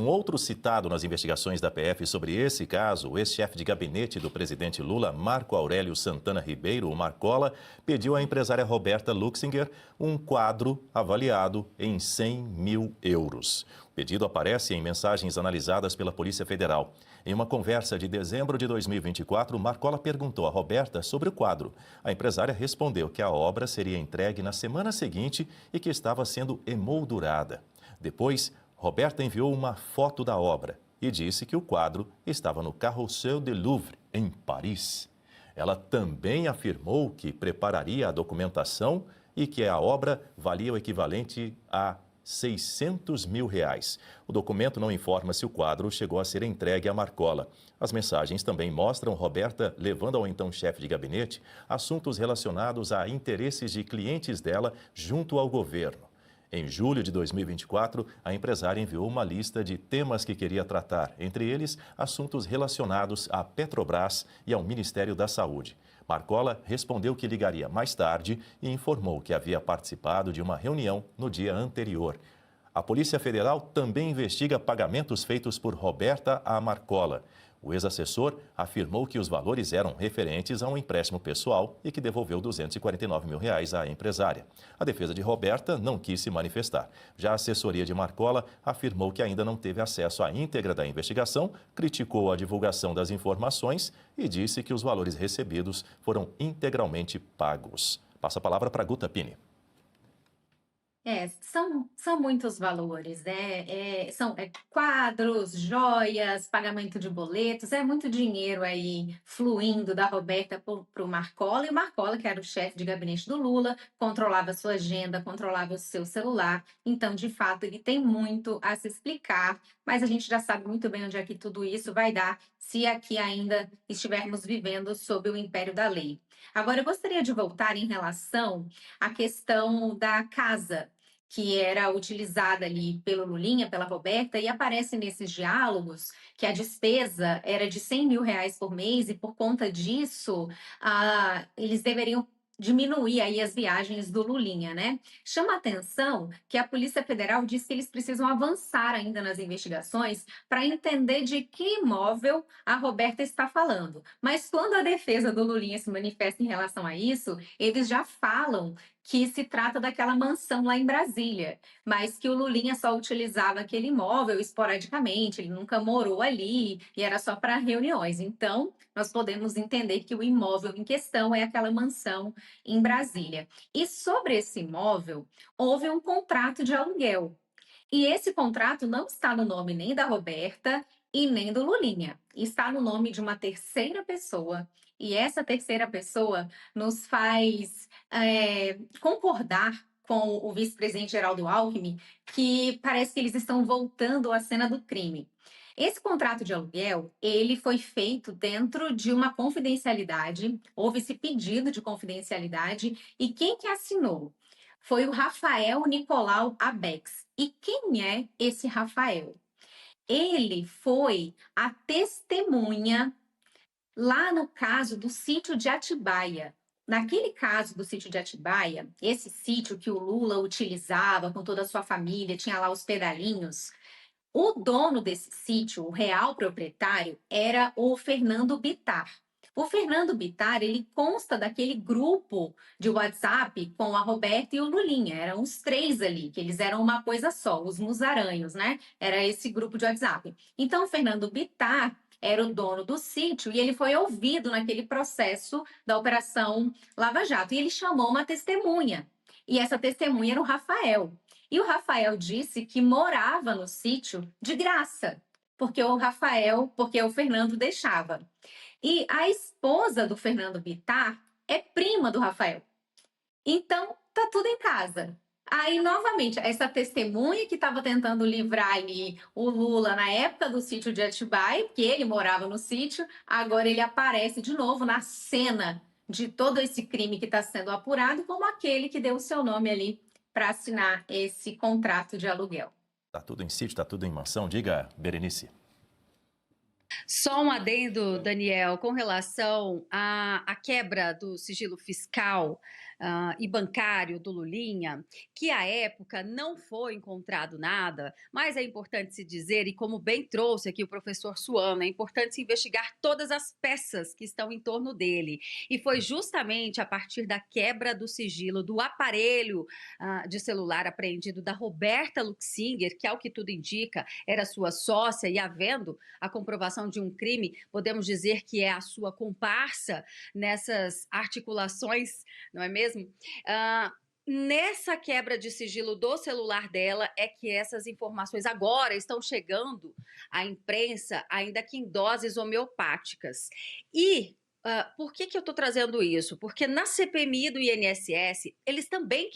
Um outro citado nas investigações da PF sobre esse caso, o ex-chefe de gabinete do presidente Lula, Marco Aurélio Santana Ribeiro, o Marcola, pediu à empresária Roberta Luxinger um quadro avaliado em 100 mil euros. O pedido aparece em mensagens analisadas pela Polícia Federal. Em uma conversa de dezembro de 2024, Marcola perguntou a Roberta sobre o quadro. A empresária respondeu que a obra seria entregue na semana seguinte e que estava sendo emoldurada. Depois, Roberta enviou uma foto da obra e disse que o quadro estava no Carrousel du Louvre, em Paris. Ela também afirmou que prepararia a documentação e que a obra valia o equivalente a 600 mil reais. O documento não informa se o quadro chegou a ser entregue a Marcola. As mensagens também mostram Roberta levando ao então chefe de gabinete assuntos relacionados a interesses de clientes dela junto ao governo. Em julho de 2024, a empresária enviou uma lista de temas que queria tratar, entre eles assuntos relacionados à Petrobras e ao Ministério da Saúde. Marcola respondeu que ligaria mais tarde e informou que havia participado de uma reunião no dia anterior. A Polícia Federal também investiga pagamentos feitos por Roberta a Marcola. O ex-assessor afirmou que os valores eram referentes a um empréstimo pessoal e que devolveu 249 mil reais à empresária. A defesa de Roberta não quis se manifestar. Já a assessoria de Marcola afirmou que ainda não teve acesso à íntegra da investigação, criticou a divulgação das informações e disse que os valores recebidos foram integralmente pagos. Passa a palavra para Guta Pini. São muitos valores, né? São quadros, joias, pagamento de boletos, é muito dinheiro aí fluindo da Roberta para o Marcola, e o Marcola, que era o chefe de gabinete do Lula, controlava a sua agenda, controlava o seu celular, então, de fato, ele tem muito a se explicar, mas a gente já sabe muito bem onde é que tudo isso vai dar, se aqui ainda estivermos vivendo sob o império da lei. Agora, eu gostaria de voltar em relação à questão da casa, que era utilizada ali pelo Lulinha, pela Roberta, e aparece nesses diálogos que a despesa era de 100 mil reais por mês, e por conta disso, eles deveriam diminuir aí as viagens do Lulinha, né? Chama a atenção que a Polícia Federal diz que eles precisam avançar ainda nas investigações para entender de que imóvel a Roberta está falando. Mas quando a defesa do Lulinha se manifesta em relação a isso, eles já falam que se trata daquela mansão lá em Brasília, mas que o Lulinha só utilizava aquele imóvel esporadicamente, ele nunca morou ali e era só para reuniões. Então, nós podemos entender que o imóvel em questão é aquela mansão em Brasília. E sobre esse imóvel, houve um contrato de aluguel. E esse contrato não está no nome nem da Roberta e nem do Lulinha. Está no nome de uma terceira pessoa. E essa terceira pessoa nos faz concordar com o vice-presidente Geraldo Alckmin, que parece que eles estão voltando à cena do crime. Esse contrato de aluguel, ele foi feito dentro de uma confidencialidade, houve esse pedido de confidencialidade, e quem que assinou? Foi o Rafael Nicolau Abex. E quem é esse Rafael? Ele foi a testemunha lá no caso do sítio de Atibaia. Naquele caso do sítio de Atibaia, esse sítio que o Lula utilizava com toda a sua família, tinha lá os pedalinhos, o dono desse sítio, o real proprietário, era o Fernando Bittar. O Fernando Bittar, ele consta daquele grupo de WhatsApp com a Roberta e o Lulinha. Eram os três ali, que eles eram uma coisa só, os musaranhos, né? Era esse grupo de WhatsApp. Então, o Fernando Bittar era o dono do sítio e ele foi ouvido naquele processo da Operação Lava Jato. E ele chamou uma testemunha. E essa testemunha era o Rafael. E o Rafael disse que morava no sítio de graça, porque o Fernando deixava. E a esposa do Fernando Bittar é prima do Rafael. Então, tá tudo em casa. Aí, novamente, essa testemunha que estava tentando livrar ali o Lula na época do sítio de Atibaia, porque ele morava no sítio, agora ele aparece de novo na cena de todo esse crime que está sendo apurado, como aquele que deu o seu nome ali para assinar esse contrato de aluguel. Tá tudo em sítio, tá tudo em mansão? Diga, Berenice. Só um adendo, Daniel, com relação à quebra do sigilo fiscal e bancário do Lulinha, que à época não foi encontrado nada, mas é importante se dizer, e como bem trouxe aqui o professor Suano, é importante se investigar todas as peças que estão em torno dele. E foi justamente a partir da quebra do sigilo do aparelho de celular apreendido da Roberta Luxinger, que, ao que tudo indica, era sua sócia, e havendo a comprovação de um crime, podemos dizer que é a sua comparsa nessas articulações, não é mesmo? Nessa quebra de sigilo do celular dela é que essas informações agora estão chegando à imprensa, ainda que em doses homeopáticas. E por que eu estou trazendo isso? Porque na CPMI do INSS, eles também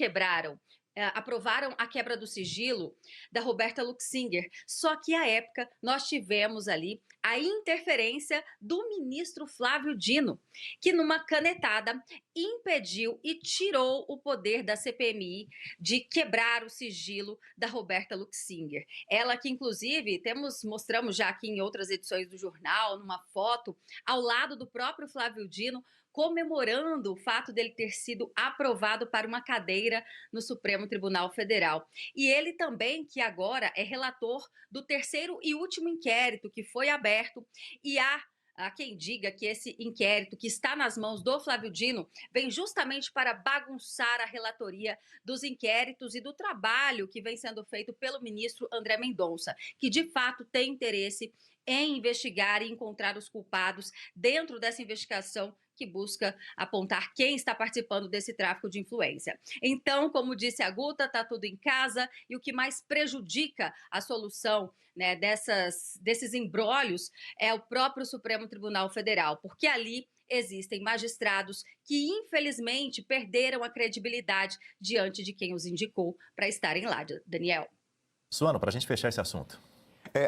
aprovaram a quebra do sigilo da Roberta Luxinger, só que à época nós tivemos ali a interferência do ministro Flávio Dino, que numa canetada impediu e tirou o poder da CPMI de quebrar o sigilo da Roberta Luxinger. Ela que, inclusive, mostramos já aqui em outras edições do jornal, numa foto, ao lado do próprio Flávio Dino, comemorando o fato dele ter sido aprovado para uma cadeira no Supremo Tribunal Federal. E ele também, que agora é relator do terceiro e último inquérito que foi aberto, e há quem diga que esse inquérito, que está nas mãos do Flávio Dino, vem justamente para bagunçar a relatoria dos inquéritos e do trabalho que vem sendo feito pelo ministro André Mendonça, que de fato tem interesse em investigar e encontrar os culpados dentro dessa investigação que busca apontar quem está participando desse tráfico de influência. Então, como disse a Guta, está tudo em casa, e o que mais prejudica a solução, né, desses imbrólios é o próprio Supremo Tribunal Federal, porque ali existem magistrados que, infelizmente, perderam a credibilidade diante de quem os indicou para estarem lá. Daniel. Suano, para a gente fechar esse assunto.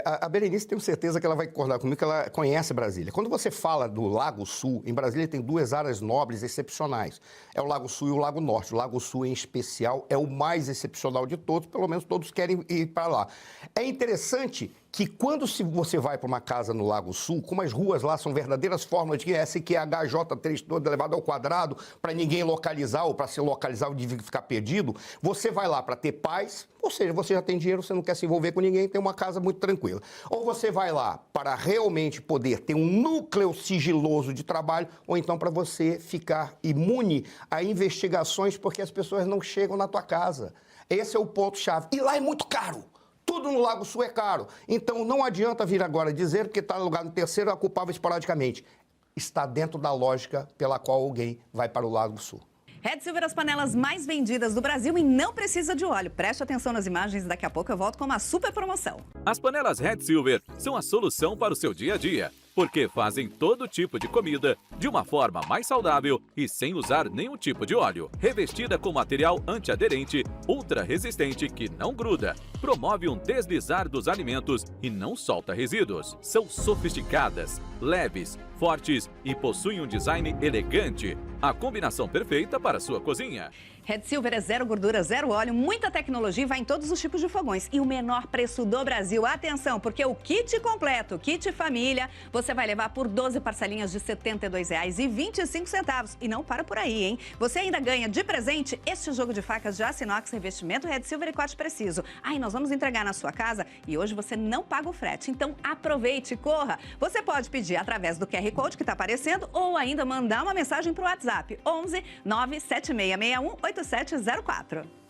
A Berenice, tenho certeza que ela vai concordar comigo, que ela conhece Brasília. Quando você fala do Lago Sul, em Brasília tem duas áreas nobres excepcionais. É o Lago Sul e o Lago Norte. O Lago Sul, em especial, é o mais excepcional de todos, pelo menos todos querem ir para lá. É interessante que quando você vai para uma casa no Lago Sul, como as ruas lá são verdadeiras formas de SQHJ3 toda elevada ao quadrado, para ninguém localizar, ou para se localizar ou de ficar perdido, você vai lá para ter paz, ou seja, você já tem dinheiro, você não quer se envolver com ninguém, tem uma casa muito tranquila. Ou você vai lá para realmente poder ter um núcleo sigiloso de trabalho, ou então para você ficar imune a investigações porque as pessoas não chegam na tua casa. Esse é o ponto-chave. E lá é muito caro. Tudo no Lago Sul é caro. Então, não adianta vir agora dizer que está no lugar no terceiro, é culpável esporadicamente. Está dentro da lógica pela qual alguém vai para o Lago Sul. Red Silver, as panelas mais vendidas do Brasil e não precisa de óleo. Preste atenção nas imagens, daqui a pouco eu volto com uma super promoção. As panelas Red Silver são a solução para o seu dia a dia, porque fazem todo tipo de comida de uma forma mais saudável e sem usar nenhum tipo de óleo. Revestida com material antiaderente, ultra resistente que não gruda, promove um deslizar dos alimentos e não solta resíduos. São sofisticadas, leves, fortes e possuem um design elegante. A combinação perfeita para a sua cozinha. Red Silver é zero gordura, zero óleo, muita tecnologia e vai em todos os tipos de fogões. E o menor preço do Brasil. Atenção, porque o kit completo, kit família, você vai levar por 12 parcelinhas de R$ 72,25. E não para por aí, hein? Você ainda ganha de presente este jogo de facas de aço inox, revestimento Red Silver e corte preciso. Aí nós vamos entregar na sua casa e hoje você não paga o frete. Então aproveite, corra. Você pode pedir através do QR Code que está aparecendo ou ainda mandar uma mensagem para o WhatsApp 11 97661 8704.